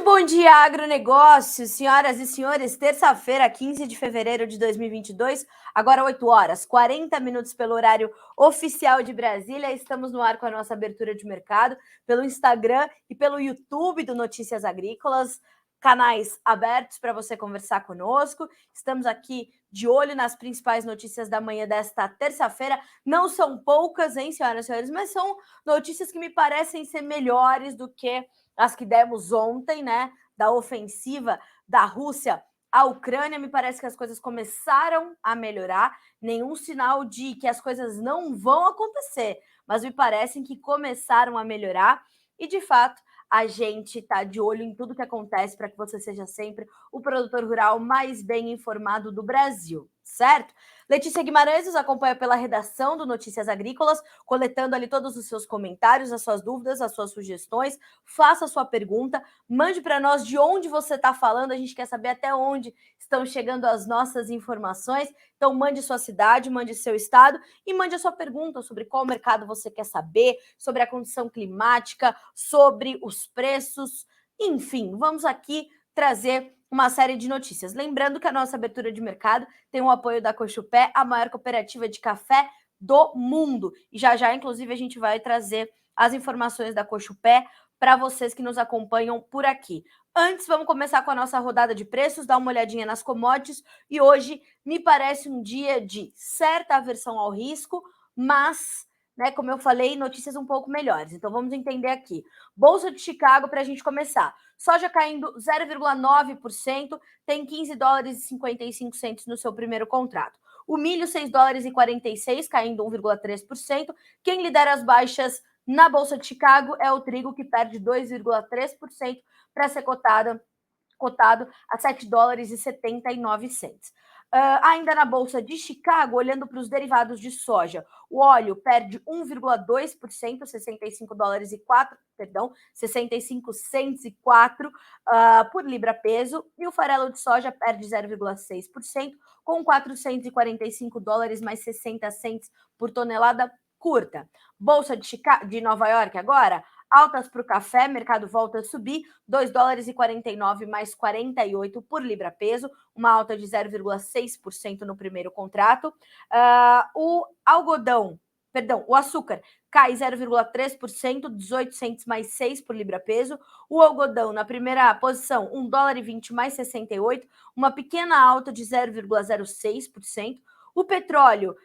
bom dia, agronegócio, senhoras e senhores. Terça-feira, 15 de fevereiro de 2022, agora 8 horas, 40 minutos pelo horário oficial de Brasília. Estamos no ar com a nossa abertura de mercado pelo Instagram e pelo YouTube do Notícias Agrícolas, canais abertos para você conversar conosco. Estamos aqui de olho nas principais notícias da manhã desta terça-feira. Não são poucas, hein, senhoras e senhores, mas são notícias que me parecem ser melhores do que as que demos ontem, né, da ofensiva da Rússia à Ucrânia. Me parece que as coisas começaram a melhorar, nenhum sinal de que as coisas não vão acontecer, mas me parecem que começaram a melhorar e, de fato, a gente está de olho em tudo que acontece para que você seja sempre o produtor rural mais bem informado do Brasil, certo? Letícia Guimarães nos acompanha pela redação do Notícias Agrícolas, coletando ali todos os seus comentários, as suas dúvidas, as suas sugestões. Faça a sua pergunta, mande para nós de onde você está falando, a gente quer saber até onde estão chegando as nossas informações. Então mande sua cidade, mande seu estado e mande a sua pergunta sobre qual mercado você quer saber, sobre a condição climática, sobre os preços, enfim, vamos aqui trazer uma série de notícias. Lembrando que a nossa abertura de mercado tem o apoio da Cochupé, a maior cooperativa de café do mundo. E já, inclusive, a gente vai trazer as informações da Cochupé para vocês que nos acompanham por aqui. Antes, vamos começar com a nossa rodada de preços, dar uma olhadinha nas commodities. E hoje me parece um dia de certa aversão ao risco, mas, né, como eu falei, notícias um pouco melhores. Então, vamos entender aqui. Bolsa de Chicago, para a gente começar. Soja caindo 0,9%, tem 15 dólares e 55 centos no seu primeiro contrato. O milho, 6 dólares e 46, caindo 1,3%. Quem lidera as baixas na Bolsa de Chicago é o trigo, que perde 2,3% para ser cotado a 7 dólares e 79 centos. Ainda na Bolsa de Chicago, olhando para os derivados de soja, o óleo perde 1,2%, 65 dólares e 4, 65 centos e 4 por libra peso, e o farelo de soja perde 0,6%, com 445 dólares mais 60 centos por tonelada curta. Bolsa de Nova York agora, altas para o café, mercado volta a subir, 2 dólares e 49 mais 48 por libra peso, uma alta de 0,6% no primeiro contrato. O açúcar cai 0,3%, 18 centos mais 6 por libra peso. O algodão na primeira posição, 1 dólar e 20 mais 68, uma pequena alta de 0,06%. O petróleo,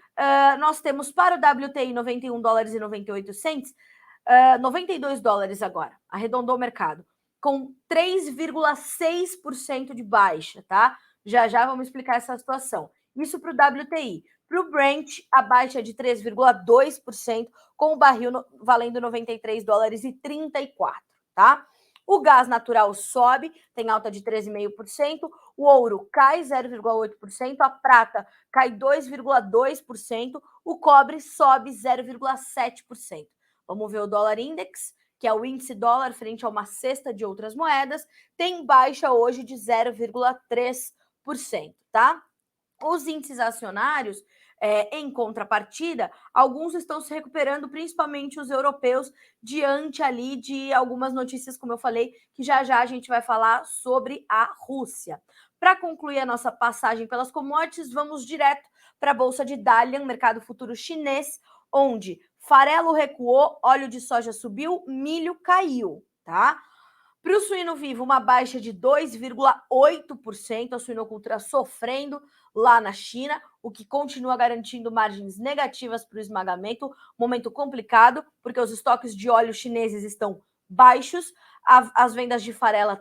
nós temos para o WTI 91 dólares e 98 centos, 92 dólares agora, arredondou o mercado, com 3,6% de baixa, tá? Já vamos explicar essa situação. Isso para o WTI. Para o Brent, a baixa é de 3,2%, com o barril valendo 93 dólares e 34, tá? O gás natural sobe, tem alta de 13,5%, o ouro cai 0,8%, a prata cai 2,2%, o cobre sobe 0,7%. Vamos ver o dólar index, que é o índice dólar frente a uma cesta de outras moedas, tem baixa hoje de 0,3%, tá? Os índices acionários, em contrapartida, alguns estão se recuperando, principalmente os europeus, diante ali de algumas notícias, como eu falei, que já a gente vai falar sobre a Rússia. Para concluir a nossa passagem pelas commodities, vamos direto para a Bolsa de Dalian, mercado futuro chinês, onde farelo recuou, óleo de soja subiu, milho caiu, tá? Para o suíno vivo, uma baixa de 2,8%, a suinocultura sofrendo lá na China, o que continua garantindo margens negativas para o esmagamento. Momento complicado, porque os estoques de óleo chineses estão baixos, as vendas de farelo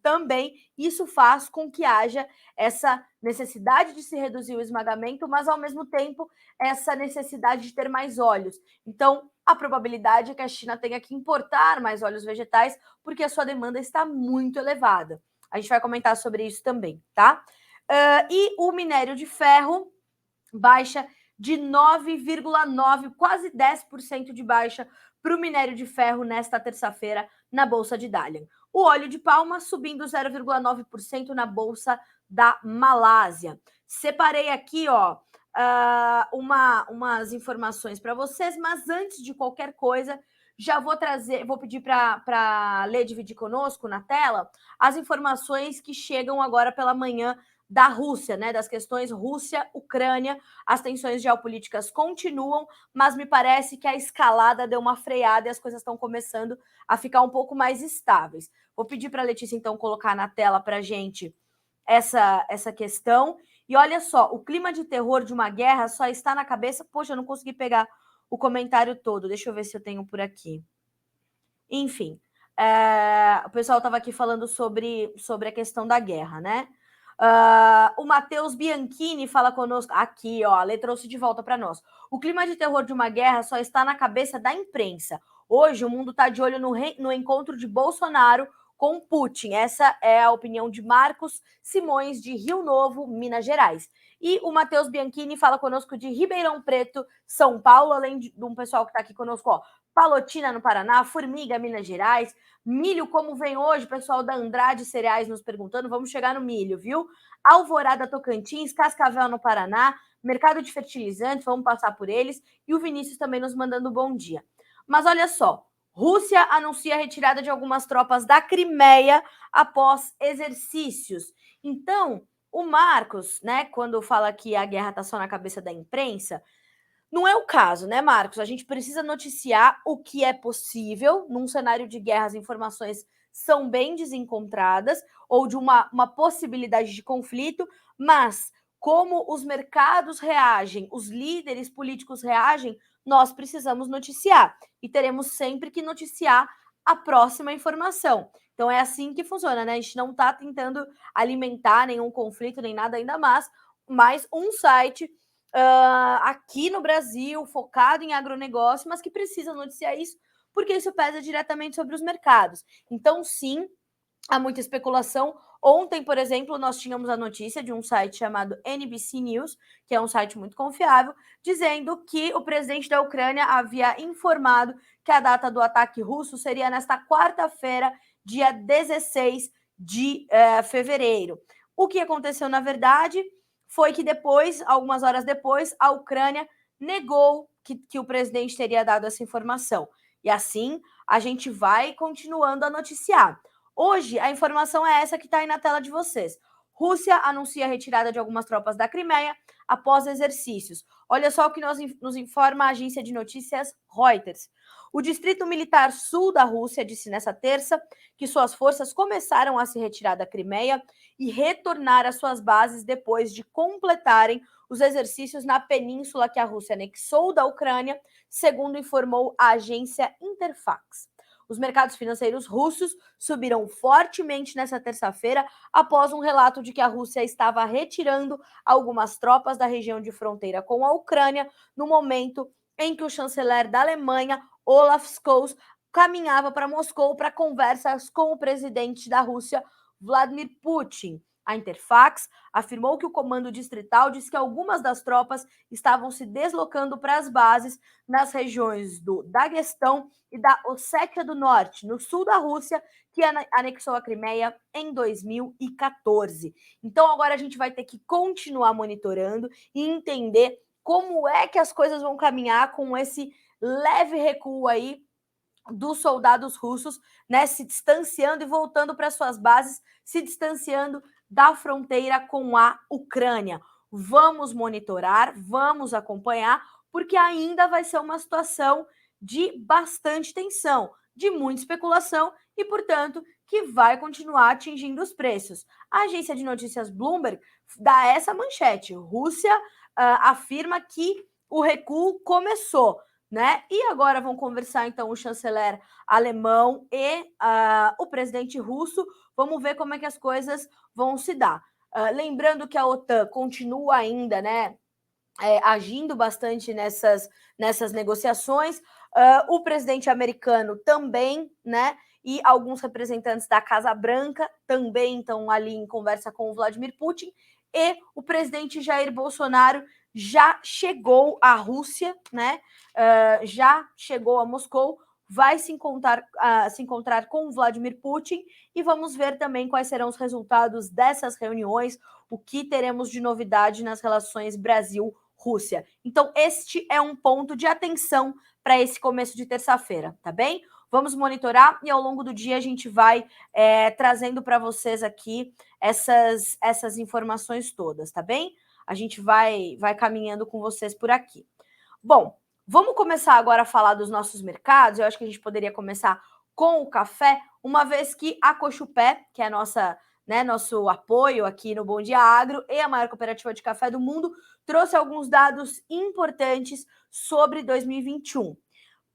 também. Isso faz com que haja essa necessidade de se reduzir o esmagamento, mas ao mesmo tempo essa necessidade de ter mais óleos. Então, a probabilidade é que a China tenha que importar mais óleos vegetais, porque a sua demanda está muito elevada. A gente vai comentar sobre isso também, tá? E o minério de ferro baixa de 9,9%, quase 10% de baixa para o minério de ferro nesta terça-feira na Bolsa de Dalian. O óleo de palma subindo 0,9% na Bolsa da Malásia. Separei aqui, umas informações para vocês, mas antes de qualquer coisa, Já vou pedir para ler, dividir conosco na tela as informações que chegam agora pela manhã da Rússia, né? Das questões Rússia-Ucrânia. As tensões geopolíticas continuam, mas me parece que a escalada deu uma freada e as coisas estão começando a ficar um pouco mais estáveis. Vou pedir para a Letícia, então, colocar na tela para a gente essa questão. E olha só, o clima de terror de uma guerra só está na cabeça... Poxa, eu não consegui pegar o comentário todo. Deixa eu ver se eu tenho por aqui. Enfim, o pessoal estava aqui falando sobre a questão da guerra, né? O Matheus Bianchini fala conosco aqui, ó, a Lê trouxe de volta para nós. O clima de terror de uma guerra só está na cabeça da imprensa. Hoje o mundo está de olho no encontro de Bolsonaro com Putin. Essa é a opinião de Marcos Simões, de Rio Novo, Minas Gerais. E o Matheus Bianchini fala conosco de Ribeirão Preto, São Paulo, além de um pessoal que está aqui conosco, ó, Palotina, no Paraná, Formiga, Minas Gerais, milho, como vem hoje, pessoal da Andrade Cereais nos perguntando, vamos chegar no milho, viu? Alvorada, Tocantins, Cascavel, no Paraná, mercado de fertilizantes, vamos passar por eles, e o Vinícius também nos mandando bom dia. Mas olha só, Rússia anuncia a retirada de algumas tropas da Crimeia após exercícios. Então, o Marcos, né, quando fala que a guerra está só na cabeça da imprensa, não é o caso, né, Marcos? A gente precisa noticiar o que é possível. Num cenário de guerra, as informações são bem desencontradas, ou de uma possibilidade de conflito, mas como os mercados reagem, os líderes políticos reagem, nós precisamos noticiar. E teremos sempre que noticiar a próxima informação. Então é assim que funciona, né? A gente não está tentando alimentar nenhum conflito, nem nada ainda mais, mas um site aqui no Brasil, focado em agronegócio, mas que precisa noticiar isso, porque isso pesa diretamente sobre os mercados. Então, sim, há muita especulação. Ontem, por exemplo, nós tínhamos a notícia de um site chamado NBC News, que é um site muito confiável, dizendo que o presidente da Ucrânia havia informado que a data do ataque russo seria nesta quarta-feira, dia 16 de fevereiro. O que aconteceu, na verdade, foi que depois, algumas horas depois, a Ucrânia negou que o presidente teria dado essa informação. E assim, a gente vai continuando a noticiar. Hoje, a informação é essa que está aí na tela de vocês. Rússia anuncia a retirada de algumas tropas da Crimeia após exercícios. Olha só o que nos informa a agência de notícias Reuters. O Distrito Militar Sul da Rússia disse nessa terça que suas forças começaram a se retirar da Crimeia e retornar às suas bases depois de completarem os exercícios na península que a Rússia anexou da Ucrânia, segundo informou a agência Interfax. Os mercados financeiros russos subiram fortemente nessa terça-feira após um relato de que a Rússia estava retirando algumas tropas da região de fronteira com a Ucrânia no momento em que o chanceler da Alemanha, Olaf Scholz, caminhava para Moscou para conversas com o presidente da Rússia, Vladimir Putin. A Interfax afirmou que o comando distrital disse que algumas das tropas estavam se deslocando para as bases nas regiões do Daguestão e da Ossétia do Norte, no sul da Rússia, que anexou a Crimeia em 2014. Então agora a gente vai ter que continuar monitorando e entender como é que as coisas vão caminhar com esse leve recuo aí dos soldados russos, né, se distanciando e voltando para suas bases, se distanciando da fronteira com a Ucrânia. Vamos monitorar, vamos acompanhar, porque ainda vai ser uma situação de bastante tensão, de muita especulação e, portanto, que vai continuar atingindo os preços. A agência de notícias Bloomberg dá essa manchete: Rússia afirma que o recuo começou, né? E agora vão conversar, então, o chanceler alemão e o presidente russo. Vamos ver como é que as coisas vão se dar. Lembrando que a OTAN continua ainda, né, agindo bastante nessas negociações. O presidente americano também, né? E alguns representantes da Casa Branca também estão ali em conversa com o Vladimir Putin. E o presidente Jair Bolsonaro já chegou à Rússia, né? Já chegou a Moscou, vai se encontrar com o Vladimir Putin e vamos ver também quais serão os resultados dessas reuniões, o que teremos de novidade nas relações Brasil-Rússia. Então, este é um ponto de atenção para esse começo de terça-feira, tá bem? Vamos monitorar e ao longo do dia a gente vai trazendo para vocês aqui essas informações todas, tá bem? A gente vai caminhando com vocês por aqui. Bom, vamos começar agora a falar dos nossos mercados. Eu acho que a gente poderia começar com o café, uma vez que a Cochupé, que é nosso apoio aqui no Bom Dia Agro e a maior cooperativa de café do mundo, trouxe alguns dados importantes sobre 2021.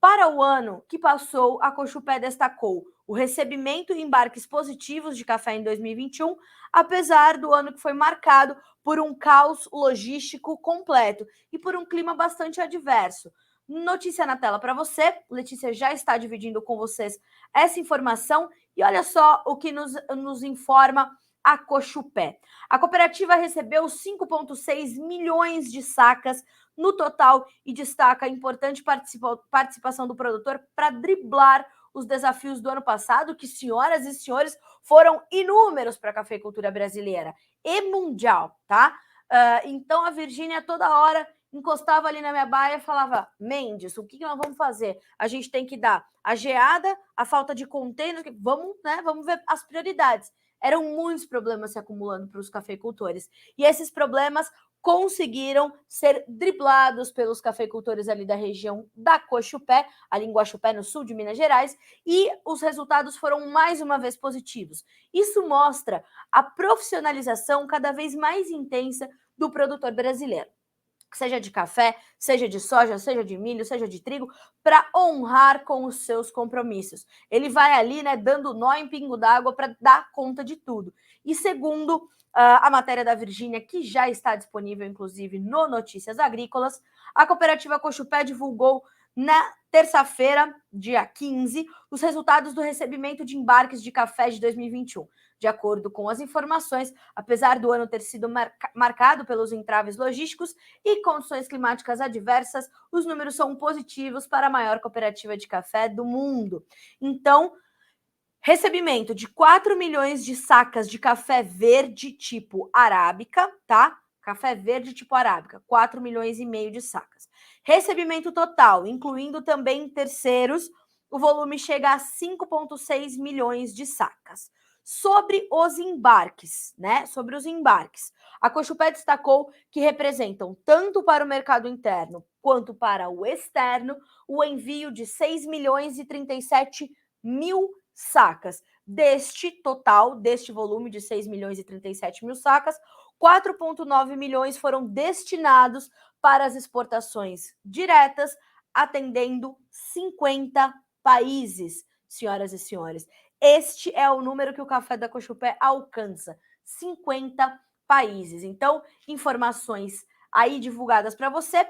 Para o ano que passou, a Cochupé destacou o recebimento e embarques positivos de café em 2021, apesar do ano que foi marcado por um caos logístico completo e por um clima bastante adverso. Notícia na tela para você, Letícia já está dividindo com vocês essa informação e olha só o que nos informa a Cochupé. A cooperativa recebeu 5,6 milhões de sacas no total e destaca a importante participação do produtor para driblar os desafios do ano passado, que, senhoras e senhores, foram inúmeros para a cafeicultura brasileira e mundial, tá? Então a Virgínia toda hora encostava ali na minha baia e falava: Mendes, o que nós vamos fazer? A gente tem que dar a geada, a falta de containers, vamos ver as prioridades. Eram muitos problemas se acumulando para os cafeicultores. E esses problemas conseguiram ser driblados pelos cafeicultores ali da região da Cochupé, ali em Guaxupé, no sul de Minas Gerais, e os resultados foram mais uma vez positivos. Isso mostra a profissionalização cada vez mais intensa do produtor brasileiro, seja de café, seja de soja, seja de milho, seja de trigo, para honrar com os seus compromissos. Ele vai ali, dando nó em pingo d'água para dar conta de tudo. E segundo a matéria da Virgínia, que já está disponível, inclusive, no Notícias Agrícolas, a cooperativa Cochupé divulgou na terça-feira, dia 15, os resultados do recebimento de embarques de café de 2021. De acordo com as informações, apesar do ano ter sido marcado pelos entraves logísticos e condições climáticas adversas, os números são positivos para a maior cooperativa de café do mundo. Então, recebimento de 4 milhões de sacas de café verde tipo arábica, tá? Café verde tipo arábica, 4 milhões e meio de sacas. Recebimento total, incluindo também terceiros, o volume chega a 5,6 milhões de sacas. Sobre os embarques, Sobre os embarques. A Cochupé destacou que representam, tanto para o mercado interno quanto para o externo, o envio de 6 milhões e 37 mil sacas. Deste total, deste volume de 6 milhões e 37 mil sacas, 4,9 milhões foram destinados para as exportações diretas, atendendo 50 países, senhoras e senhores. Este é o número que o Café da Cochupé alcança, 50 países. Então, informações aí divulgadas para você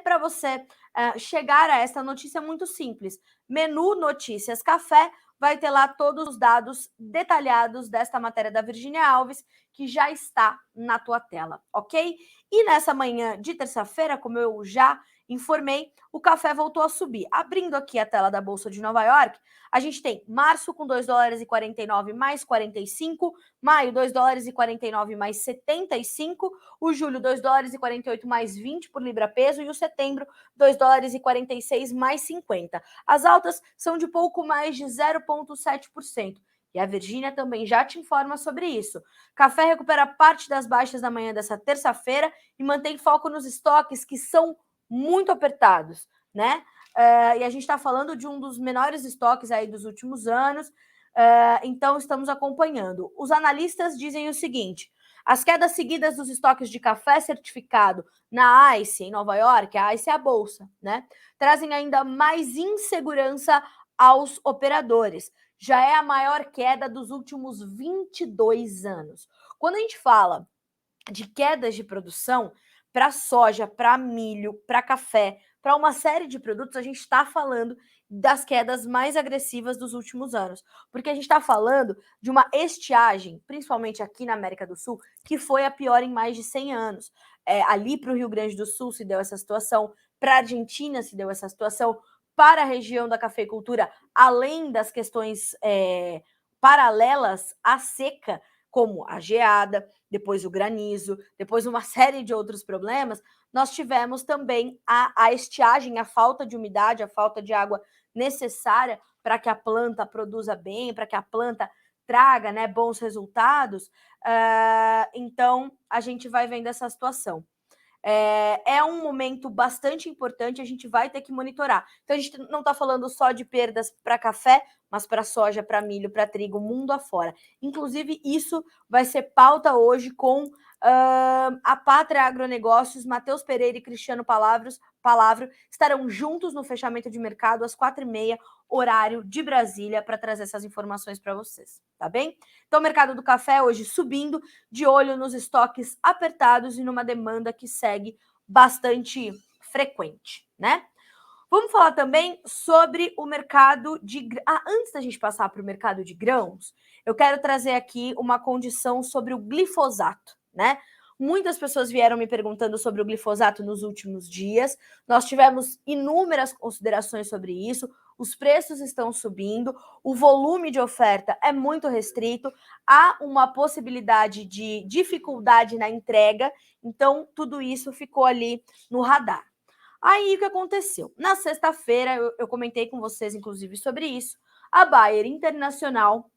chegar a essa notícia muito simples. Menu Notícias Café vai ter lá todos os dados detalhados desta matéria da Virgínia Alves, que já está na tua tela, ok? E nessa manhã de terça-feira, como eu já informei, o café voltou a subir. Abrindo aqui a tela da Bolsa de Nova York, a gente tem março com 2 dólares e 49 mais 45, maio 2 dólares e 49 mais 75, o julho 2 dólares e 48 mais 20 por libra peso e o setembro 2 dólares e 46 mais 50. As altas são de pouco mais de 0,7%. E a Virgínia também já te informa sobre isso. Café recupera parte das baixas da manhã dessa terça-feira e mantém foco nos estoques que são muito apertados, e a gente está falando de um dos menores estoques aí dos últimos anos, então estamos acompanhando. Os analistas dizem o seguinte: as quedas seguidas dos estoques de café certificado na ICE, em Nova York, a ICE é a bolsa, trazem ainda mais insegurança aos operadores. Já é a maior queda dos últimos 22 anos. Quando a gente fala de quedas de produção para soja, para milho, para café, para uma série de produtos, a gente está falando das quedas mais agressivas dos últimos anos, porque a gente está falando de uma estiagem, principalmente aqui na América do Sul, que foi a pior em mais de 100 anos. Ali para o Rio Grande do Sul se deu essa situação, para a Argentina se deu essa situação, para a região da cafeicultura, além das questões paralelas à seca, como a geada, depois o granizo, depois uma série de outros problemas, nós tivemos também a estiagem, a falta de umidade, a falta de água necessária para que a planta produza bem, para que a planta traga, né, bons resultados. Então, a gente vai vendo essa situação. É um momento bastante importante, a gente vai ter que monitorar. Então, a gente não está falando só de perdas para café, mas para soja, para milho, para trigo, mundo afora. Inclusive, isso vai ser pauta hoje com a Pátria Agronegócios. Matheus Pereira e Cristiano Palavro estarão juntos no fechamento de mercado às 4h30, horário de Brasília, para trazer essas informações para vocês, tá bem? Então, o mercado do café hoje subindo, de olho nos estoques apertados e numa demanda que segue bastante frequente, né? Vamos falar também sobre o mercado de... antes da gente passar para o mercado de grãos, eu quero trazer aqui uma condição sobre o glifosato, né? Muitas pessoas vieram me perguntando sobre o glifosato nos últimos dias. Nós tivemos inúmeras considerações sobre isso. Os preços estão subindo, o volume de oferta é muito restrito, há uma possibilidade de dificuldade na entrega, então tudo isso ficou ali no radar. Aí o que aconteceu? Na sexta-feira, eu comentei com vocês, inclusive, sobre isso. A Bayer Internacional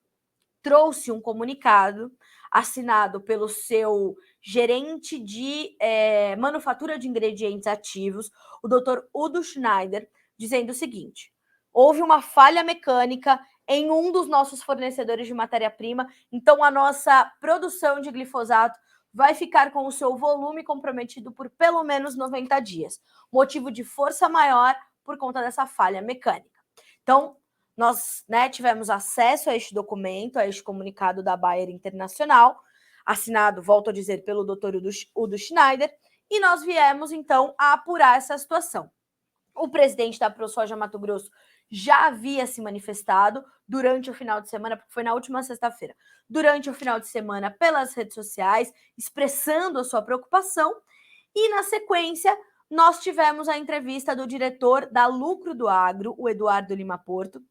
trouxe um comunicado assinado pelo seu gerente de manufatura de ingredientes ativos, o Dr. Udo Schneider, dizendo o seguinte: houve uma falha mecânica em um dos nossos fornecedores de matéria-prima, então a nossa produção de glifosato vai ficar com o seu volume comprometido por pelo menos 90 dias. Motivo de força maior por conta dessa falha mecânica. Então, nós, né, tivemos acesso a este documento, a este comunicado da Bayer Internacional, assinado, volto a dizer, pelo Dr. Udo Schneider, e nós viemos, então, a apurar essa situação. O presidente da ProSoja Mato Grosso já havia se manifestado durante o final de semana, porque foi na última sexta-feira, durante o final de semana pelas redes sociais, expressando a sua preocupação, e na sequência nós tivemos a entrevista do diretor da Lucro do Agro, o Eduardo Lima Porto,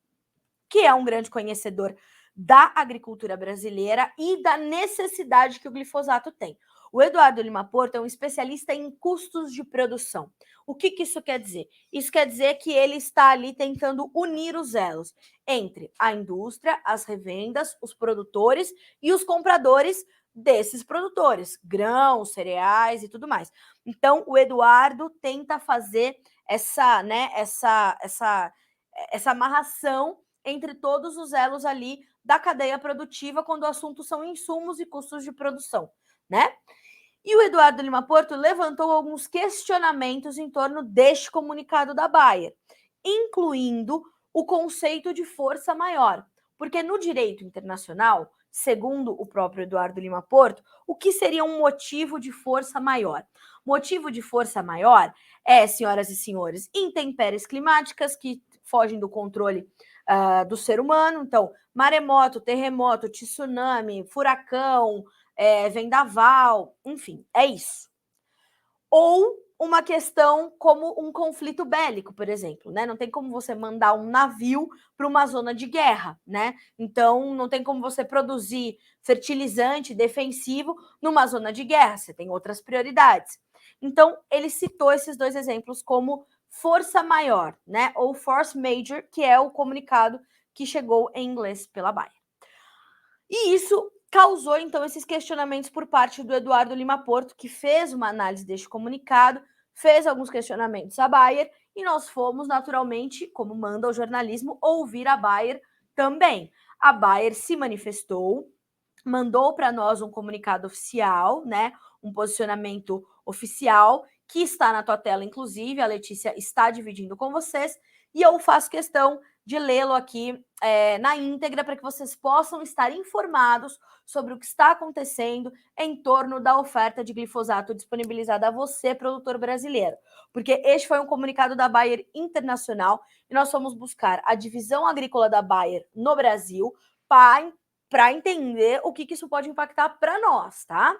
que é um grande conhecedor da agricultura brasileira e da necessidade que o glifosato tem. O Eduardo Lima Porto é um especialista em custos de produção. O que isso quer dizer? Isso quer dizer que ele está ali tentando unir os elos entre a indústria, as revendas, os produtores e os compradores desses produtores, grãos, cereais e tudo mais. Então, o Eduardo tenta fazer essa amarração entre todos os elos ali da cadeia produtiva quando o assunto são insumos e custos de produção, né? E o Eduardo Lima Porto levantou alguns questionamentos em torno deste comunicado da Bayer, incluindo o conceito de força maior, porque no direito internacional, segundo o próprio Eduardo Lima Porto, o que seria um motivo de força maior? Motivo de força maior é, senhoras e senhores, intempéries climáticas que fogem do controle do ser humano. Então, maremoto, terremoto, tsunami, furacão, vendaval, enfim, é isso. Ou uma questão como um conflito bélico, por exemplo, né? Não tem como você mandar um navio para uma zona de guerra, né? Então, não tem como você produzir fertilizante defensivo numa zona de guerra, você tem outras prioridades. Então, ele citou esses dois exemplos como força maior, né? Ou force major, que é o comunicado que chegou em inglês pela Bayer. E isso causou, então, esses questionamentos por parte do Eduardo Lima Porto, que fez uma análise deste comunicado, fez alguns questionamentos à Bayer, e nós fomos, naturalmente, como manda o jornalismo, ouvir a Bayer também. A Bayer se manifestou, mandou para nós um comunicado oficial, né, um posicionamento oficial, que está na tua tela, inclusive, a Letícia está dividindo com vocês, e eu faço questão de lê-lo aqui na íntegra para que vocês possam estar informados sobre o que está acontecendo em torno da oferta de glifosato disponibilizada a você, produtor brasileiro. Porque este foi um comunicado da Bayer Internacional e nós fomos buscar a divisão agrícola da Bayer no Brasil para entender o que isso pode impactar para nós, tá?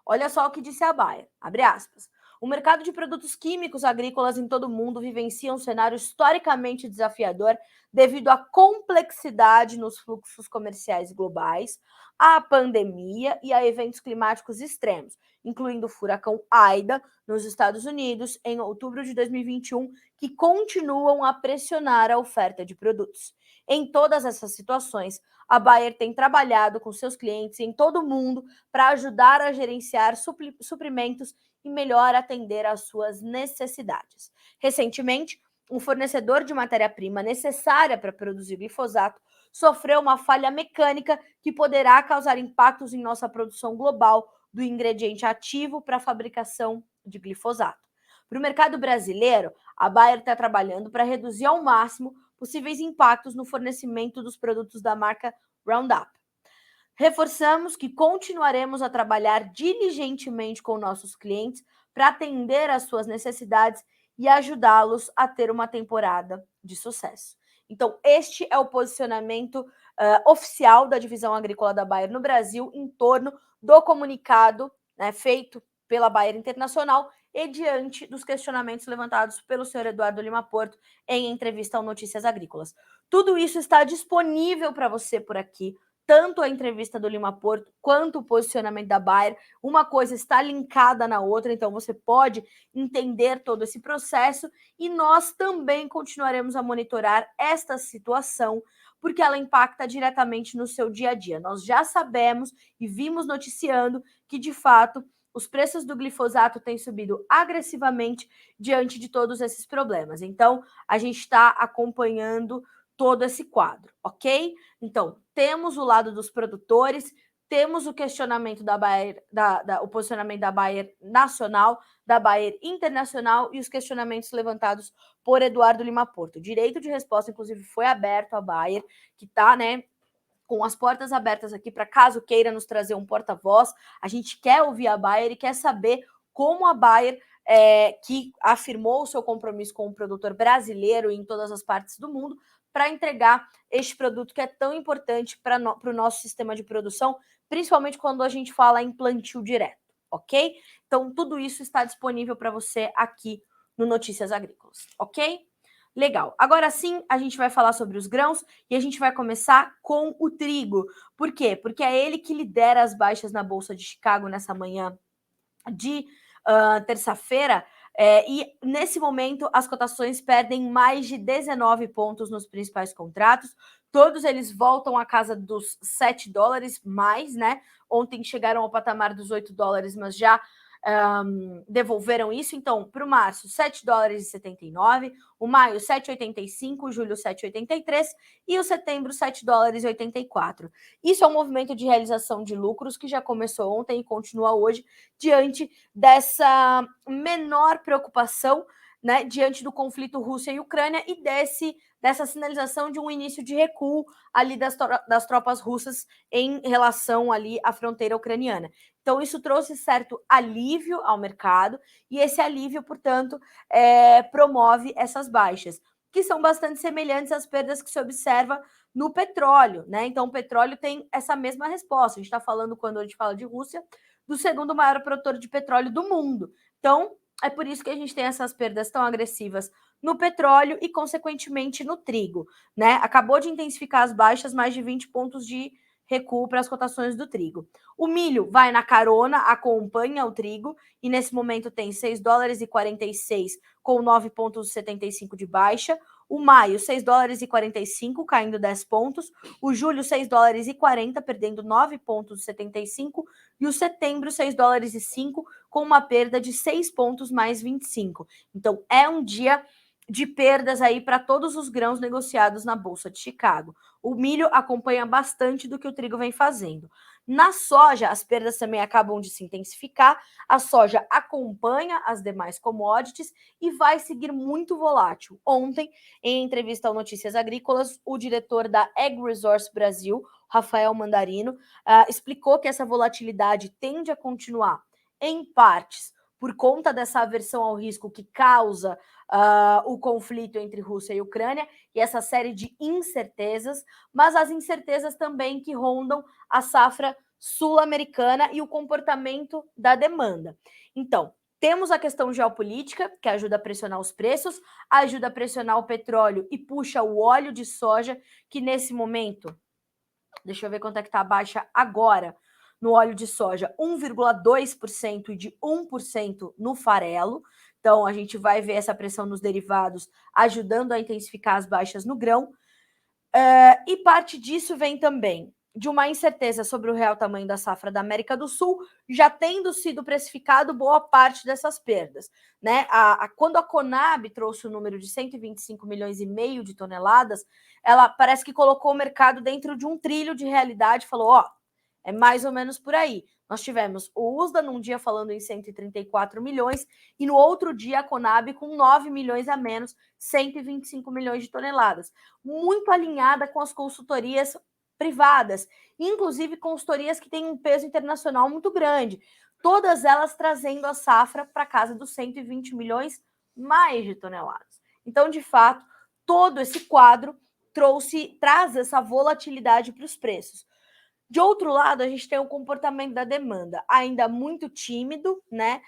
Olha só o que disse a Bayer, abre aspas. O mercado de produtos químicos agrícolas em todo o mundo vivencia um cenário historicamente desafiador devido à complexidade nos fluxos comerciais globais, à pandemia e a eventos climáticos extremos, incluindo o furacão Aida nos Estados Unidos em outubro de 2021, que continuam a pressionar a oferta de produtos. Em todas essas situações, a Bayer tem trabalhado com seus clientes em todo o mundo para ajudar a gerenciar suprimentos e melhor atender às suas necessidades. Recentemente, um fornecedor de matéria-prima necessária para produzir glifosato sofreu uma falha mecânica que poderá causar impactos em nossa produção global do ingrediente ativo para a fabricação de glifosato. Para o mercado brasileiro, a Bayer está trabalhando para reduzir ao máximo possíveis impactos no fornecimento dos produtos da marca Roundup. Reforçamos que continuaremos a trabalhar diligentemente com nossos clientes para atender às suas necessidades e ajudá-los a ter uma temporada de sucesso. Então, este é o posicionamento oficial da divisão agrícola da Bayer no Brasil em torno do comunicado, né, feito pela Bayer Internacional e diante dos questionamentos levantados pelo senhor Eduardo Lima Porto em entrevista ao Notícias Agrícolas. Tudo isso está disponível para você por aqui, tanto a entrevista do Lima Porto quanto o posicionamento da Bayer. Uma coisa está linkada na outra, então você pode entender todo esse processo e nós também continuaremos a monitorar esta situação, porque ela impacta diretamente no seu dia a dia. Nós já sabemos e vimos noticiando que, de fato, os preços do glifosato têm subido agressivamente diante de todos esses problemas. Então, a gente está acompanhando todo esse quadro, ok? Então, temos o lado dos produtores, temos o questionamento da Bayer, o posicionamento da Bayer nacional, da Bayer internacional e os questionamentos levantados por Eduardo Lima Porto. O direito de resposta, inclusive, foi aberto à Bayer, que está, né, com as portas abertas aqui para caso queira nos trazer um porta-voz. A gente quer ouvir a Bayer e quer saber como a Bayer, que afirmou o seu compromisso com o produtor brasileiro em todas as partes do mundo, para entregar este produto que é tão importante para o nosso sistema de produção, principalmente quando a gente fala em plantio direto, ok? Então, tudo isso está disponível para você aqui no Notícias Agrícolas, ok? Legal. Agora sim, a gente vai falar sobre os grãos e a gente vai começar com o trigo. Por quê? Porque é ele que lidera as baixas na Bolsa de Chicago nessa manhã de terça-feira. E nesse momento as cotações perdem mais de 19 pontos nos principais contratos. Todos eles voltam à casa dos $7 mais, né? Ontem chegaram ao patamar dos $8, mas já devolveram isso. Então, para o março, $7,79, o maio, 7,85, o julho, 7,83 e o setembro, $7,84. Isso é um movimento de realização de lucros que já começou ontem e continua hoje, diante dessa menor preocupação, né, diante do conflito Rússia e Ucrânia e dessa sinalização de um início de recuo ali das tropas russas em relação ali à fronteira ucraniana. Então, isso trouxe certo alívio ao mercado e esse alívio, portanto, promove essas baixas, que são bastante semelhantes às perdas que se observa no petróleo, né? Então, o petróleo tem essa mesma resposta. A gente está falando, quando a gente fala de Rússia, do segundo maior produtor de petróleo do mundo. Então, é por isso que a gente tem essas perdas tão agressivas no petróleo e, consequentemente, no trigo, né? Acabou de intensificar as baixas, mais de 20 pontos de recuo para as cotações do trigo. O milho vai na carona, acompanha o trigo e nesse momento tem $6,46 com 9,75 de baixa. O maio, $6,45, caindo 10 pontos. O julho, $6,40, perdendo 9,75. E o setembro, $6,05, com uma perda de 6 pontos mais 25. Então, é um dia de perdas aí para todos os grãos negociados na Bolsa de Chicago. O milho acompanha bastante do que o trigo vem fazendo. Na soja, as perdas também acabam de se intensificar. A soja acompanha as demais commodities e vai seguir muito volátil. Ontem, em entrevista ao Notícias Agrícolas, o diretor da Ag Resource Brasil, Rafael Mandarino, explicou que essa volatilidade tende a continuar em partes por conta dessa aversão ao risco que causa o conflito entre Rússia e Ucrânia e essa série de incertezas, mas as incertezas também que rondam a safra sul-americana e o comportamento da demanda. Então, Temos a questão geopolítica, que ajuda a pressionar os preços, ajuda a pressionar o petróleo e puxa o óleo de soja, que nesse momento, deixa eu ver quanto é que está a baixa agora, no óleo de soja, 1,2% e de 1% no farelo. Então, a gente vai ver essa pressão nos derivados ajudando a intensificar as baixas no grão. E parte disso vem também de uma incerteza sobre o real tamanho da safra da América do Sul, já tendo sido precificado boa parte dessas perdas, né? Quando a Conab trouxe o número de 125 milhões e meio de toneladas, ela parece que colocou o mercado dentro de um trilho de realidade, falou, ó, é mais ou menos por aí. Nós tivemos o USDA num dia falando em 134 milhões e no outro dia a Conab com 9 milhões a menos, 125 milhões de toneladas. Muito alinhada com as consultorias privadas, inclusive consultorias que têm um peso internacional muito grande, todas elas trazendo a safra para casa dos 120 milhões mais de toneladas. Então, de fato, todo esse quadro traz essa volatilidade para os preços. De outro lado, a gente tem o comportamento da demanda ainda muito tímido, né?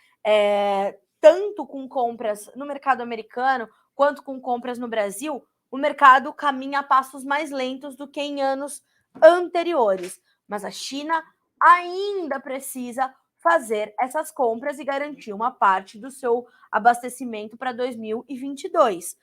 Tanto com compras no mercado americano quanto com compras no Brasil, o mercado caminha a passos mais lentos do que em anos anteriores. Mas a China ainda precisa fazer essas compras e garantir uma parte do seu abastecimento para 2022.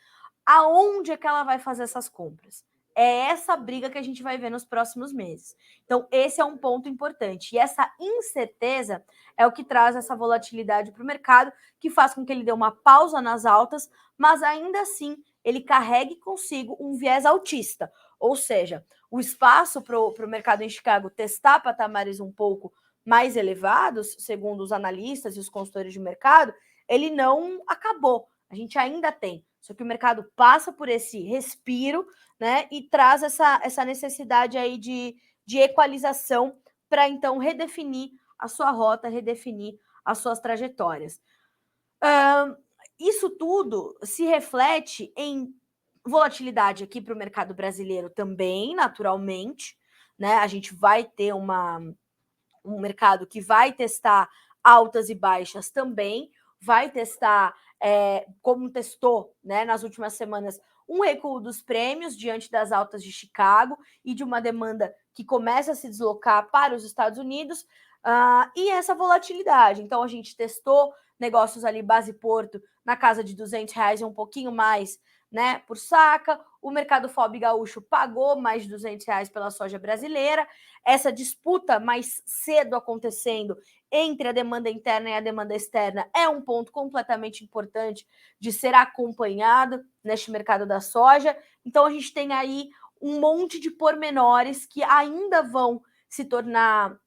Aonde é que ela vai fazer essas compras? É essa briga que a gente vai ver nos próximos meses. Então, esse é um ponto importante. E essa incerteza é o que traz essa volatilidade para o mercado, que faz com que ele dê uma pausa nas altas, mas ainda assim ele carregue consigo um viés altista. Ou seja, o espaço para o mercado em Chicago testar patamares um pouco mais elevados, segundo os analistas e os consultores de mercado, ele não acabou. A gente ainda tem. Só que o mercado passa por esse respiro, né, e traz essa necessidade aí de equalização para então redefinir a sua rota, redefinir as suas trajetórias. Isso tudo se reflete em volatilidade aqui para o mercado brasileiro também, naturalmente, né? A gente vai ter um mercado que vai testar altas e baixas também, vai testar, como testou, né, nas últimas semanas, um recuo dos prêmios diante das altas de Chicago e de uma demanda que começa a se deslocar para os Estados Unidos, e essa volatilidade. Então, a gente testou negócios ali, base Porto, na casa de R$200 e um pouquinho mais, né, por saca. O mercado FOB gaúcho pagou mais de R$200 pela soja brasileira. Essa disputa mais cedo acontecendo entre a demanda interna e a demanda externa é um ponto completamente importante de ser acompanhado neste mercado da soja. Então, a gente tem aí um monte de pormenores que ainda vão se tornar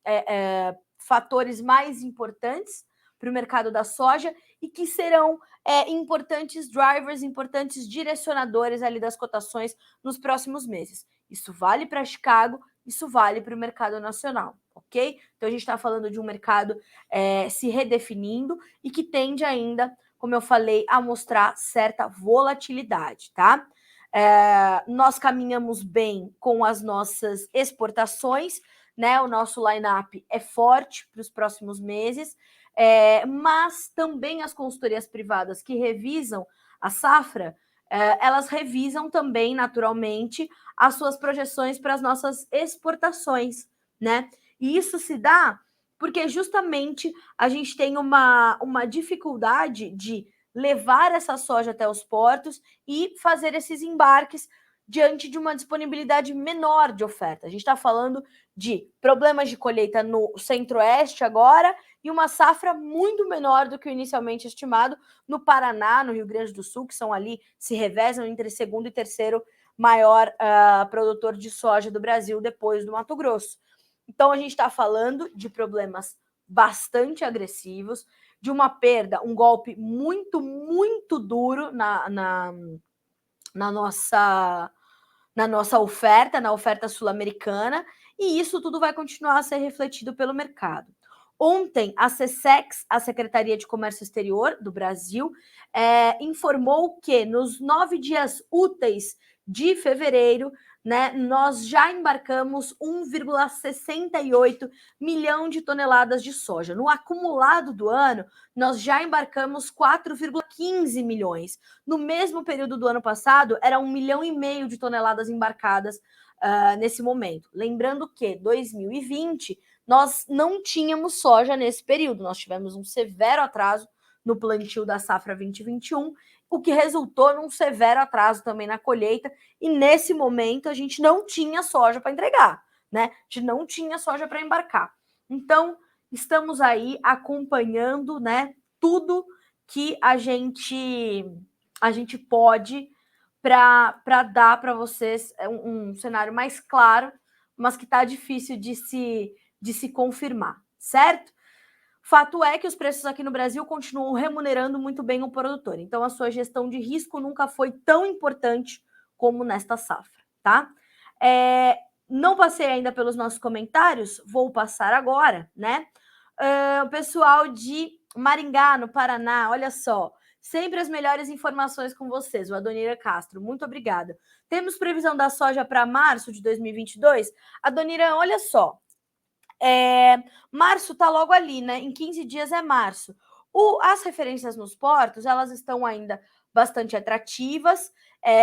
fatores mais importantes para o mercado da soja e que serão importantes drivers, importantes direcionadores ali das cotações nos próximos meses. Isso vale para Chicago, isso vale para o mercado nacional, ok? Então, a gente está falando de um mercado se redefinindo e que tende ainda, como eu falei, a mostrar certa volatilidade, tá? Nós caminhamos bem com as nossas exportações, né? O nosso line-up é forte para os próximos meses, mas também as consultorias privadas que revisam a safra, elas revisam também, naturalmente, as suas projeções para as nossas exportações, né? E isso se dá porque justamente a gente tem uma dificuldade de levar essa soja até os portos e fazer esses embarques diante de uma disponibilidade menor de oferta. A gente está falando de problemas de colheita no centro-oeste agora e uma safra muito menor do que o inicialmente estimado no Paraná, no Rio Grande do Sul, que são ali, se revezam entre segundo e terceiro maior produtor de soja do Brasil, depois do Mato Grosso. Então, a gente está falando de problemas bastante agressivos, de uma perda, um golpe muito, muito duro na nossa oferta, na oferta sul-americana, e isso tudo vai continuar a ser refletido pelo mercado. Ontem, a SECEX, a Secretaria de Comércio Exterior do Brasil, informou que nos 9 dias úteis de fevereiro né, nós já embarcamos 1,68 milhão de toneladas de soja. No acumulado do ano, nós já embarcamos 4,15 milhões. No mesmo período do ano passado, era 1,5 milhão de toneladas embarcadas nesse momento. Lembrando que 2020 nós não tínhamos soja nesse período, nós tivemos um severo atraso no plantio da safra 2021, o que resultou num severo atraso também na colheita, e nesse momento a gente não tinha soja para entregar, né? A gente não tinha soja para embarcar. Então, estamos aí acompanhando, né, tudo que a gente pode para dar para vocês um cenário mais claro, mas que está difícil de se confirmar, certo? Fato é que os preços aqui no Brasil continuam remunerando muito bem o produtor. Então, a sua gestão de risco nunca foi tão importante como nesta safra, tá? Não passei ainda pelos nossos comentários, vou passar agora, né? O pessoal de Maringá, no Paraná, olha só. Sempre as melhores informações com vocês, o Adonira Castro. Muito obrigada. Temos previsão da soja para março de 2022? Adonira, olha só. Março está logo ali, né? Em 15 dias é março. As referências nos portos, elas estão ainda bastante atrativas.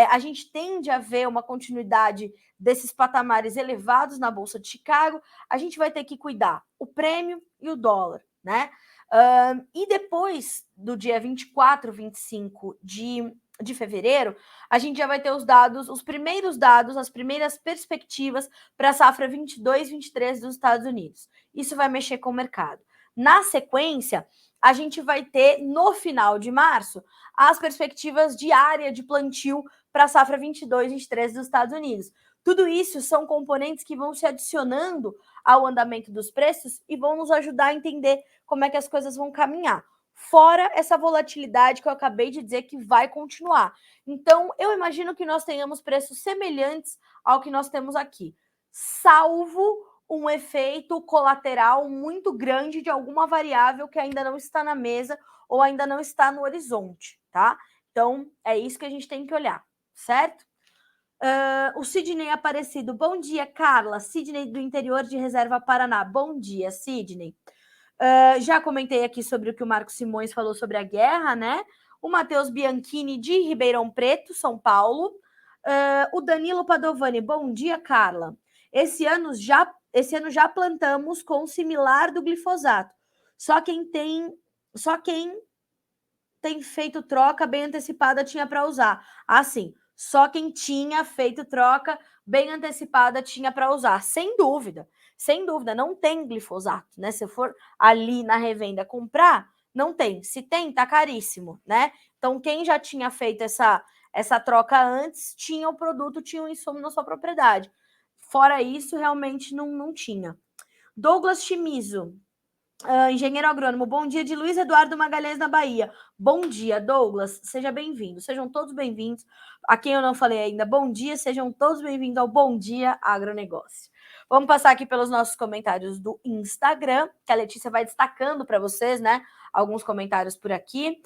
A gente tende a ver uma continuidade desses patamares elevados na Bolsa de Chicago. A gente vai ter que cuidar o prêmio e o dólar, né? E depois do dia 24, 25 de fevereiro, a gente já vai ter os primeiros dados, as primeiras perspectivas para a safra 22, 23 dos Estados Unidos. Isso vai mexer com o mercado. Na sequência, a gente vai ter, no final de março, as perspectivas de área de plantio para a safra 22, 23 dos Estados Unidos. Tudo isso são componentes que vão se adicionando ao andamento dos preços e vão nos ajudar a entender como é que as coisas vão caminhar. Fora essa volatilidade que eu acabei de dizer que vai continuar. Então, eu imagino que nós tenhamos preços semelhantes ao que nós temos aqui, salvo um efeito colateral muito grande de alguma variável que ainda não está na mesa ou ainda não está no horizonte, tá? Então, é isso que a gente tem que olhar, certo? O Sidney Aparecido. Bom dia, Carla. Sidney do interior de Reserva Paraná. Bom dia, Sidney. Já comentei aqui sobre o que o Marcos Simões falou sobre a guerra, né? O Matheus Bianchini de Ribeirão Preto, São Paulo. O Danilo Padovani. Bom dia, Carla. Esse ano já plantamos com similar do glifosato. Só quem tem feito troca bem antecipada tinha para usar. Sim. Só quem tinha feito troca bem antecipada tinha para usar. Sem dúvida, não tem glifosato, né? Se for ali na revenda comprar, não tem. Se tem, tá caríssimo, né? Então, quem já tinha feito essa troca antes, tinha o produto, tinha o insumo na sua propriedade. Fora isso, realmente não tinha. Douglas Chimizo. Engenheiro agrônomo, bom dia, de Luiz Eduardo Magalhães, na Bahia. Bom dia, Douglas, seja bem-vindo, sejam todos bem-vindos. A quem eu não falei ainda, bom dia, sejam todos bem-vindos ao Bom Dia Agronegócio. Vamos passar aqui pelos nossos comentários do Instagram, que a Letícia vai destacando para vocês, né? Alguns comentários por aqui.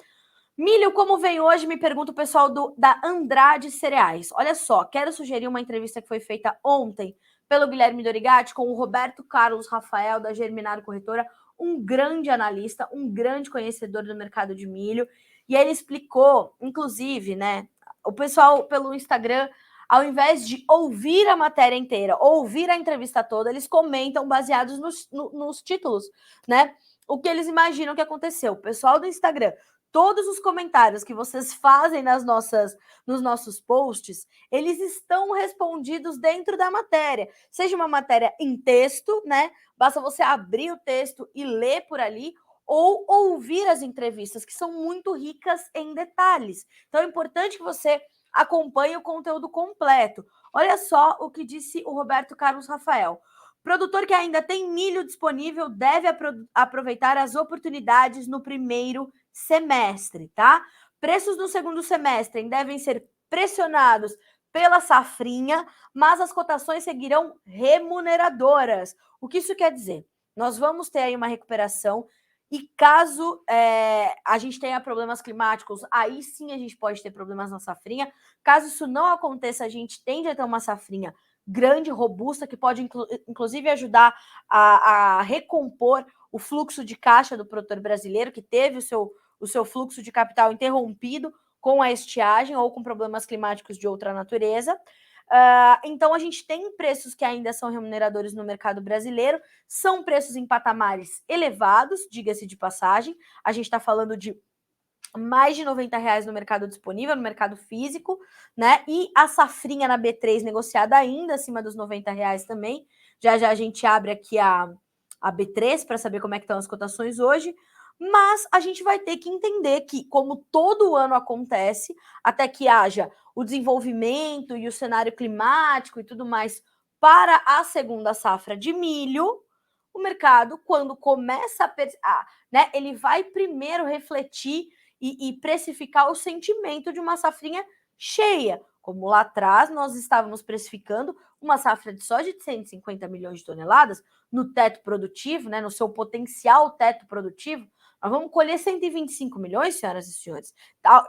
Milho, como vem hoje? Me pergunta o pessoal da Andrade Cereais. Olha só, quero sugerir uma entrevista que foi feita ontem pelo Guilherme Dorigatti com o Roberto Carlos Rafael, da Germinar Corretora, um grande analista, um grande conhecedor do mercado de milho, e ele explicou, inclusive, né, o pessoal pelo Instagram, ao invés de ouvir a matéria inteira, ouvir a entrevista toda, eles comentam baseados nos títulos, né, o que eles imaginam que aconteceu. O pessoal do Instagram, todos os comentários que vocês fazem nos nossos posts, eles estão respondidos dentro da matéria. Seja uma matéria em texto, né? Basta você abrir o texto e ler por ali, ou ouvir as entrevistas, que são muito ricas em detalhes. Então é importante que você acompanhe o conteúdo completo. Olha só o que disse o Roberto Carlos Rafael. Produtor que ainda tem milho disponível deve aproveitar as oportunidades no primeiro semestre, tá? Preços no segundo semestre devem ser pressionados pela safrinha, mas as cotações seguirão remuneradoras. O que isso quer dizer? Nós vamos ter aí uma recuperação e caso a gente tenha problemas climáticos, aí sim a gente pode ter problemas na safrinha. Caso isso não aconteça, a gente tende a ter uma safrinha grande, robusta, que pode inclusive ajudar a recompor o fluxo de caixa do produtor brasileiro, que teve o seu fluxo de capital interrompido com a estiagem ou com problemas climáticos de outra natureza. Então, a gente tem preços que ainda são remuneradores no mercado brasileiro, são preços em patamares elevados, diga-se de passagem. A gente está falando de mais de R$90 no mercado disponível, no mercado físico, né? E a safrinha na B3 negociada ainda acima dos R$90 também. Já já a gente abre aqui a B3 para saber como é que estão as cotações hoje. Mas a gente vai ter que entender que, como todo ano acontece, até que haja o desenvolvimento e o cenário climático e tudo mais para a segunda safra de milho, o mercado, quando começa né, ele vai primeiro refletir e precificar o sentimento de uma safrinha cheia. Como lá atrás nós estávamos precificando uma safra de soja de 150 milhões de toneladas no teto produtivo, né, no seu potencial teto produtivo, nós vamos colher 125 milhões, senhoras e senhores.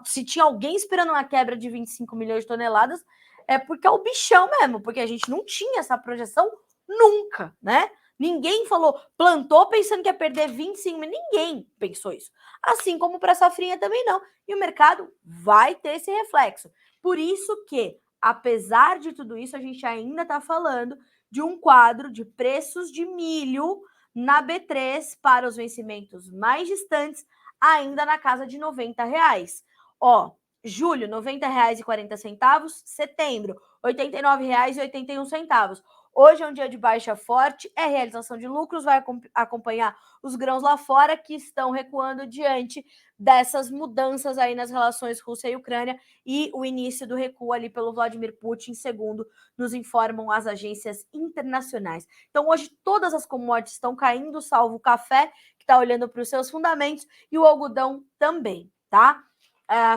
Se tinha alguém esperando uma quebra de 25 milhões de toneladas, é porque é o bichão mesmo, porque a gente não tinha essa projeção nunca, né? Ninguém falou, plantou pensando que ia perder 25 milhões, ninguém pensou isso. Assim como para a safrinha também não. E o mercado vai ter esse reflexo. Por isso que, apesar de tudo isso, a gente ainda está falando de um quadro de preços de milho na B3 para os vencimentos mais distantes, ainda na casa de R$90. Ó, julho, R$90,40. Setembro, R$89,81. Hoje é um dia de baixa forte, é realização de lucros, vai acompanhar os grãos lá fora que estão recuando diante dessas mudanças aí nas relações Rússia e Ucrânia e o início do recuo ali pelo Vladimir Putin, segundo nos informam as agências internacionais. Então, hoje todas as commodities estão caindo, salvo o café, que está olhando para os seus fundamentos, e o algodão também, tá?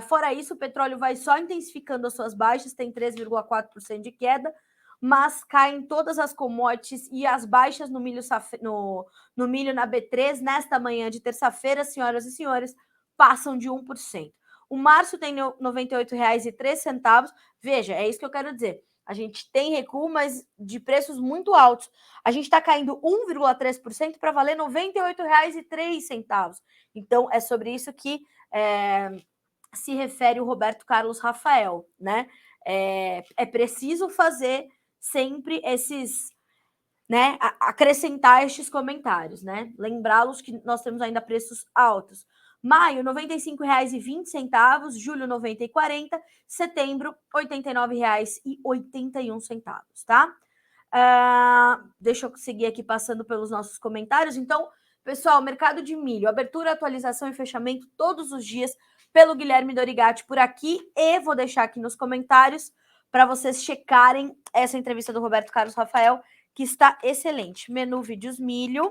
Fora isso, o petróleo vai só intensificando as suas baixas, tem 3,4% de queda, mas caem todas as commodities e as baixas no milho, no milho na B3 nesta manhã de terça-feira, senhoras e senhores, passam de 1%. O março tem R$ 98,03. Veja, é isso que eu quero dizer. A gente tem recuo, mas de preços muito altos. A gente está caindo 1,3% para valer R$ 98,03. Então, é sobre isso que se refere o Roberto Carlos Rafael, né? É preciso fazer sempre esses, né, acrescentar estes comentários, né? Lembrá-los que nós temos ainda preços altos. Maio, R$ 95,20, julho, R$ 90,40, setembro, R$ 89,81, tá? Deixa eu seguir aqui passando pelos nossos comentários. Então, pessoal, mercado de milho, abertura, atualização e fechamento todos os dias pelo Guilherme Dorigatti por aqui, e vou deixar aqui nos comentários para vocês checarem essa entrevista do Roberto Carlos Rafael, que está excelente. Menu Vídeos Milho.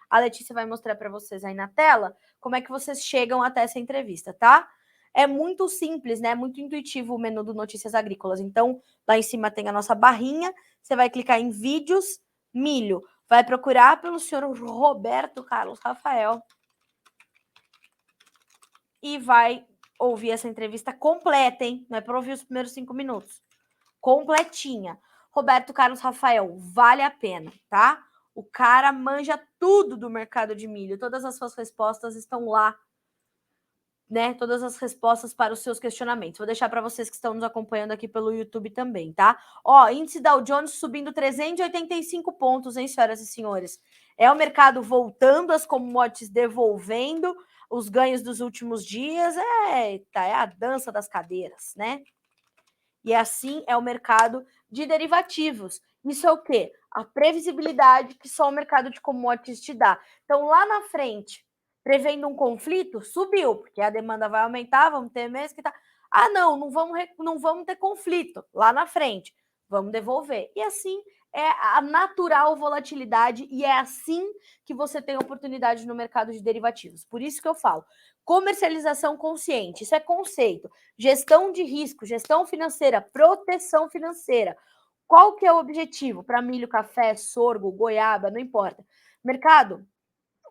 A Letícia vai mostrar para vocês aí na tela como é que vocês chegam até essa entrevista, tá? É muito simples, né? Muito intuitivo o menu do Notícias Agrícolas. Então, lá em cima tem a nossa barrinha, você vai clicar em Vídeos Milho. Vai procurar pelo senhor Roberto Carlos Rafael e vai ouvir essa entrevista completa, hein? Não é para ouvir os primeiros 5 minutos. Completinha. Roberto Carlos Rafael, vale a pena, tá? O cara manja tudo do mercado de milho. Todas as suas respostas estão lá, né? Todas as respostas para os seus questionamentos. Vou deixar para vocês que estão nos acompanhando aqui pelo YouTube também, tá? Ó, índice Dow Jones subindo 385 pontos, hein, senhoras e senhores? É o mercado voltando, as commodities devolvendo os ganhos dos últimos dias. Eita, é a dança das cadeiras, né? E assim é o mercado de derivativos. Isso é o quê? A previsibilidade que só o mercado de commodities te dá. Então, lá na frente, prevendo um conflito, subiu, porque a demanda vai aumentar, vamos ter mês que tá. Não vamos ter conflito lá na frente. Vamos devolver. E assim é a natural volatilidade, e é assim que você tem oportunidade no mercado de derivativos. Por isso que eu falo, comercialização consciente, isso é conceito. Gestão de risco, gestão financeira, proteção financeira. Qual que é o objetivo? Para milho, café, sorgo, goiaba, não importa. Mercado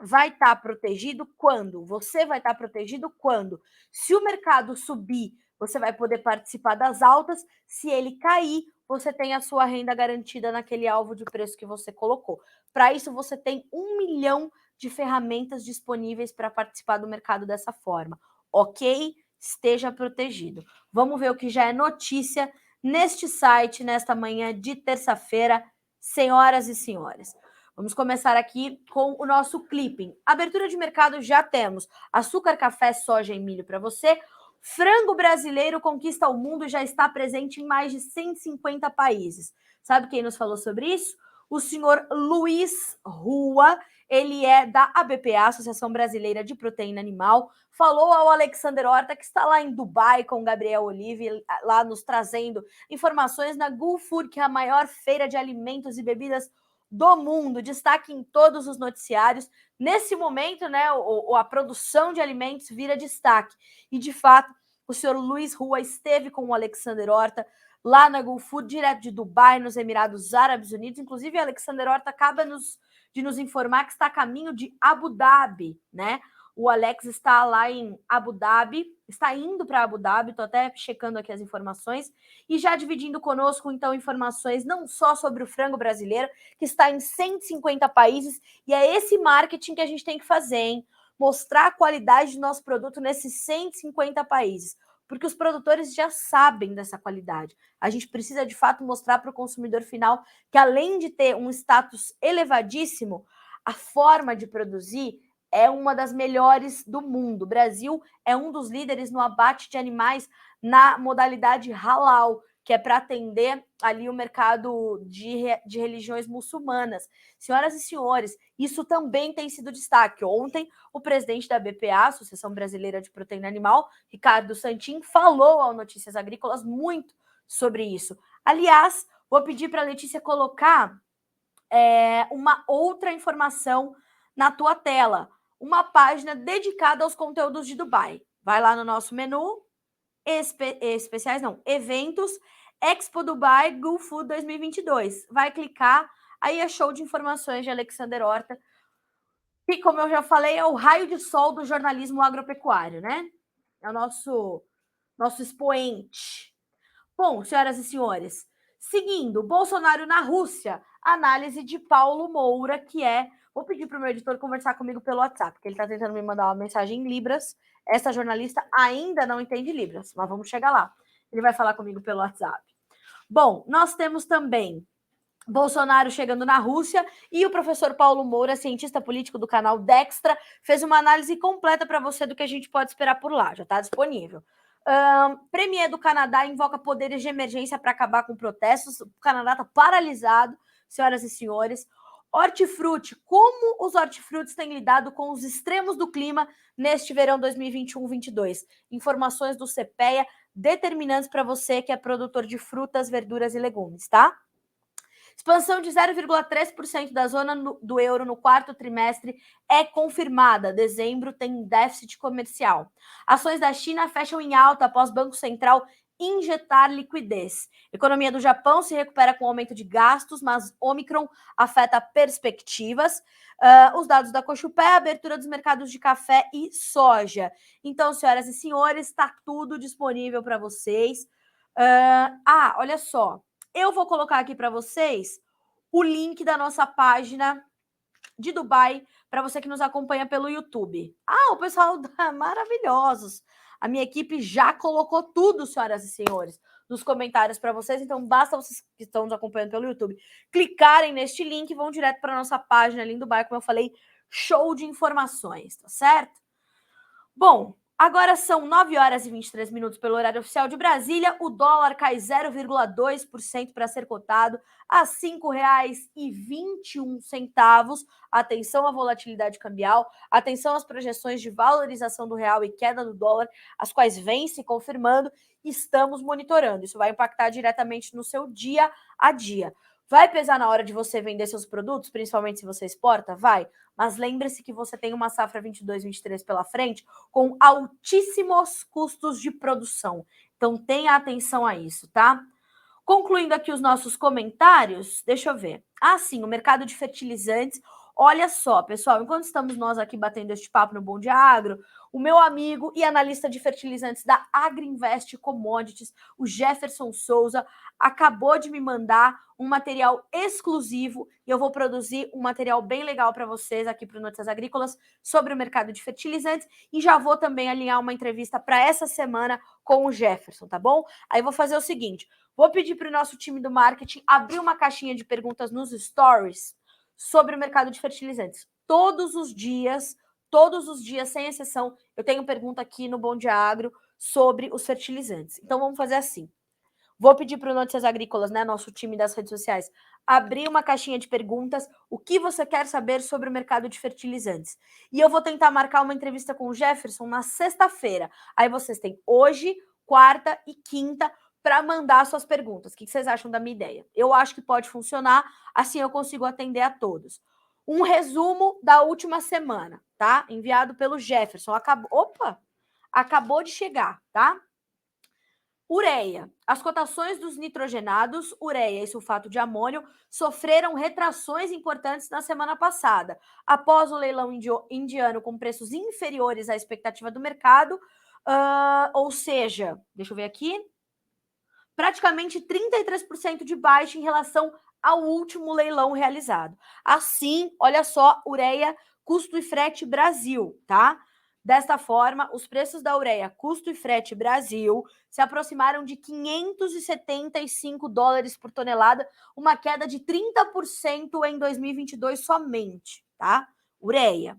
vai estar protegido quando? Você vai estar protegido quando? Se o mercado subir você vai poder participar das altas. Se ele cair, você tem a sua renda garantida naquele alvo de preço que você colocou. Para isso, você tem 1 milhão de ferramentas disponíveis para participar do mercado dessa forma. Ok? Esteja protegido. Vamos ver o que já é notícia neste site, nesta manhã de terça-feira, senhoras e senhores. Vamos começar aqui com o nosso clipping. Abertura de mercado já temos açúcar, café, soja e milho para você. Frango brasileiro conquista o mundo e já está presente em mais de 150 países. Sabe quem nos falou sobre isso? O senhor Luiz Rua, ele é da ABPA, Associação Brasileira de Proteína Animal, falou ao Alexander Horta, que está lá em Dubai com o Gabriel Olive, lá nos trazendo informações na GulFood, que é a maior feira de alimentos e bebidas do mundo, destaque em todos os noticiários. Nesse momento, né, a produção de alimentos vira destaque. E, de fato, o senhor Luiz Rua esteve com o Alexander Horta lá na GulFood, direto de Dubai, nos Emirados Árabes Unidos. Inclusive, o Alexander Horta acaba de nos informar que está a caminho de Abu Dhabi, né? O Alex está lá em Abu Dhabi, está indo para Abu Dhabi, estou até checando aqui as informações, e já dividindo conosco, então, informações não só sobre o frango brasileiro, que está em 150 países, e é esse marketing que a gente tem que fazer, hein? Mostrar a qualidade do nosso produto nesses 150 países, porque os produtores já sabem dessa qualidade. A gente precisa, de fato, mostrar para o consumidor final que, além de ter um status elevadíssimo, a forma de produzir é uma das melhores do mundo. O Brasil é um dos líderes no abate de animais na modalidade halal, que é para atender ali o mercado de religiões muçulmanas. Senhoras e senhores, isso também tem sido destaque. Ontem, o presidente da BPA, Associação Brasileira de Proteína Animal, Ricardo Santin, falou ao Notícias Agrícolas muito sobre isso. Aliás, vou pedir para a Letícia colocar uma outra informação na tua tela, uma página dedicada aos conteúdos de Dubai. Vai lá no nosso menu, especiais não, eventos, Expo Dubai GulFood 2022. Vai clicar, aí é show de informações de Alexander Horta, que, como eu já falei, é o raio de sol do jornalismo agropecuário, né? É o nosso expoente. Bom, senhoras e senhores, seguindo, Bolsonaro na Rússia, análise de Paulo Moura, que é... Vou pedir para o meu editor conversar comigo pelo WhatsApp, porque ele está tentando me mandar uma mensagem em Libras. Essa jornalista ainda não entende Libras, mas vamos chegar lá. Ele vai falar comigo pelo WhatsApp. Bom, nós temos também Bolsonaro chegando na Rússia e o professor Paulo Moura, cientista político do canal Dextra, fez uma análise completa para você do que a gente pode esperar por lá. Já está disponível. Premier do Canadá invoca poderes de emergência para acabar com protestos. O Canadá está paralisado, senhoras e senhores. Hortifruti, como os hortifrutis têm lidado com os extremos do clima neste verão 2021-22? Informações do CPEA determinantes para você que é produtor de frutas, verduras e legumes, tá? Expansão de 0,3% da zona do euro no quarto trimestre é confirmada. Dezembro tem déficit comercial. Ações da China fecham em alta após Banco Central injetar liquidez. Economia do Japão se recupera com aumento de gastos, mas Omicron afeta perspectivas. Os dados da Cochupé, abertura dos mercados de café e soja. Então, senhoras e senhores, está tudo disponível para vocês. Olha só. Eu vou colocar aqui para vocês o link da nossa página de Dubai para você que nos acompanha pelo YouTube. O pessoal maravilhosos. A minha equipe já colocou tudo, senhoras e senhores, nos comentários para vocês. Então, basta vocês que estão nos acompanhando pelo YouTube clicarem neste link e vão direto para a nossa página ali em Dubai, como eu falei, show de informações, tá certo? Bom, agora são 9 horas e 23 minutos pelo horário oficial de Brasília. O dólar cai 0,2% para ser cotado a R$ 5,21. Atenção à volatilidade cambial, atenção às projeções de valorização do real e queda do dólar, as quais vêm se confirmando. Estamos monitorando. Isso vai impactar diretamente no seu dia a dia. Vai pesar na hora de você vender seus produtos, principalmente se você exporta? Vai. Mas lembre-se que você tem uma safra 22-23 pela frente com altíssimos custos de produção. Então, tenha atenção a isso, tá? Concluindo aqui os nossos comentários, deixa eu ver. Sim, o mercado de fertilizantes. Olha só, pessoal, enquanto estamos nós aqui batendo este papo no Bom Dia Agro, o meu amigo e analista de fertilizantes da Agriinvest Commodities, o Jefferson Souza, acabou de me mandar um material exclusivo e eu vou produzir um material bem legal para vocês aqui para o Notícias Agrícolas sobre o mercado de fertilizantes e já vou também alinhar uma entrevista para essa semana com o Jefferson, tá bom? Aí vou fazer o seguinte, vou pedir para o nosso time do marketing abrir uma caixinha de perguntas nos stories sobre o mercado de fertilizantes. Todos os dias, sem exceção, eu tenho pergunta aqui no Bom Dia Agro sobre os fertilizantes. Então vamos fazer assim. Vou pedir para o Notícias Agrícolas, né, nosso time das redes sociais, abrir uma caixinha de perguntas, o que você quer saber sobre o mercado de fertilizantes. E eu vou tentar marcar uma entrevista com o Jefferson na sexta-feira. Aí vocês têm hoje, quarta e quinta para mandar suas perguntas. O que vocês acham da minha ideia? Eu acho que pode funcionar, assim eu consigo atender a todos. Um resumo da última semana, tá? Enviado pelo Jefferson. Acabou de chegar, tá? Ureia. As cotações dos nitrogenados, ureia e sulfato de amônio, sofreram retrações importantes na semana passada, após o leilão indiano com preços inferiores à expectativa do mercado, ou seja, deixa eu ver aqui, praticamente 33% de baixa em relação ao último leilão realizado. Assim, olha só, ureia, custo e frete Brasil, tá? Desta forma, os preços da ureia, custo e frete Brasil, se aproximaram de $575 por tonelada, uma queda de 30% em 2022 somente, tá? Ureia.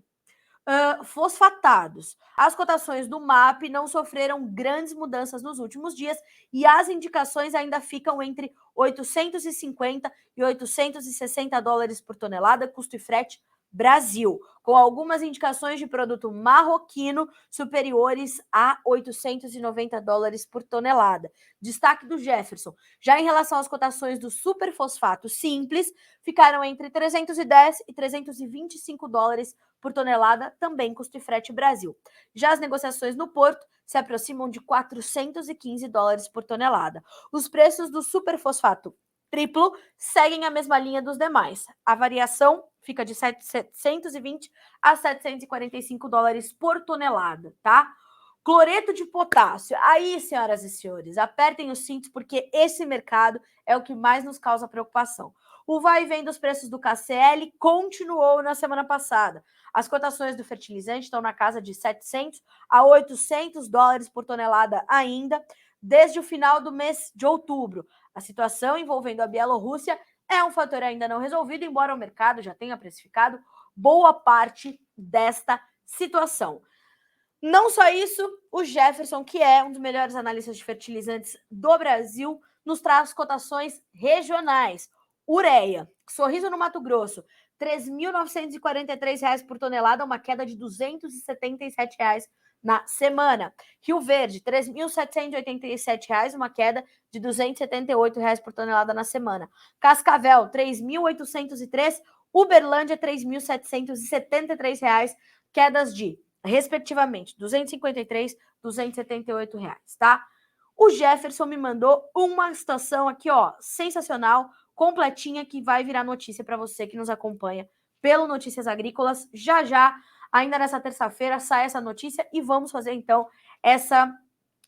Fosfatados. As cotações do MAP não sofreram grandes mudanças nos últimos dias e as indicações ainda ficam entre 850 e $860 por tonelada, custo e frete Brasil, com algumas indicações de produto marroquino superiores a $890 por tonelada. Destaque do Jefferson. Já em relação às cotações do superfosfato simples, ficaram entre 310 e $325 por tonelada, também custo e frete Brasil. Já as negociações no porto se aproximam de $415 por tonelada. Os preços do superfosfato triplo seguem a mesma linha dos demais. A variação fica de 720 a $745 por tonelada, tá? Cloreto de potássio. Aí, senhoras e senhores, apertem os cintos porque esse mercado é o que mais nos causa preocupação. O vai e vem dos preços do KCl continuou na semana passada. As cotações do fertilizante estão na casa de 700 a $800 por tonelada ainda, desde o final do mês de outubro. A situação envolvendo a Bielorrússia é um fator ainda não resolvido, embora o mercado já tenha precificado boa parte desta situação. Não só isso, o Jefferson, que é um dos melhores analistas de fertilizantes do Brasil, nos traz cotações regionais. Ureia, Sorriso no Mato Grosso, R$ 3.943 por tonelada, uma queda de R$ 277 na semana. Rio Verde, R$ 3.787, uma queda de R$ 278 por tonelada na semana. Cascavel, R$ 3.803, Uberlândia, R$ 3.773, quedas de, respectivamente, R$ 253, R$ 278, tá? O Jefferson me mandou uma situação aqui, ó, sensacional, completinha, que vai virar notícia para você que nos acompanha pelo Notícias Agrícolas. Já, ainda nessa terça-feira, sai essa notícia e vamos fazer, então, essa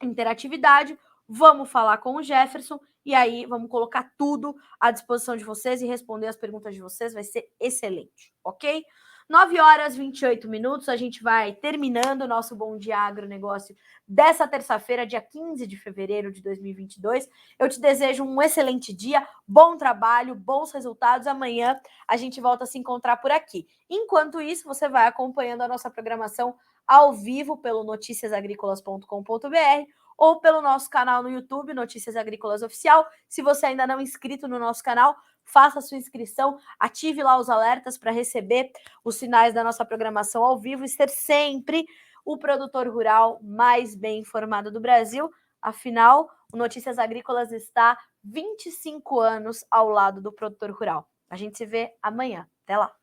interatividade. Vamos falar com o Jefferson e aí vamos colocar tudo à disposição de vocês e responder as perguntas de vocês. Vai ser excelente, ok? 9h28, a gente vai terminando o nosso Bom Dia Agronegócio dessa terça-feira, dia 15 de fevereiro de 2022. Eu te desejo um excelente dia, bom trabalho, bons resultados. Amanhã a gente volta a se encontrar por aqui. Enquanto isso, você vai acompanhando a nossa programação ao vivo pelo noticiasagricolas.com.br ou pelo nosso canal no YouTube, Notícias Agrícolas Oficial. Se você ainda não é inscrito no nosso canal, faça sua inscrição, ative lá os alertas para receber os sinais da nossa programação ao vivo e ser sempre o produtor rural mais bem informado do Brasil. Afinal, o Notícias Agrícolas está 25 anos ao lado do produtor rural. A gente se vê amanhã. Até lá!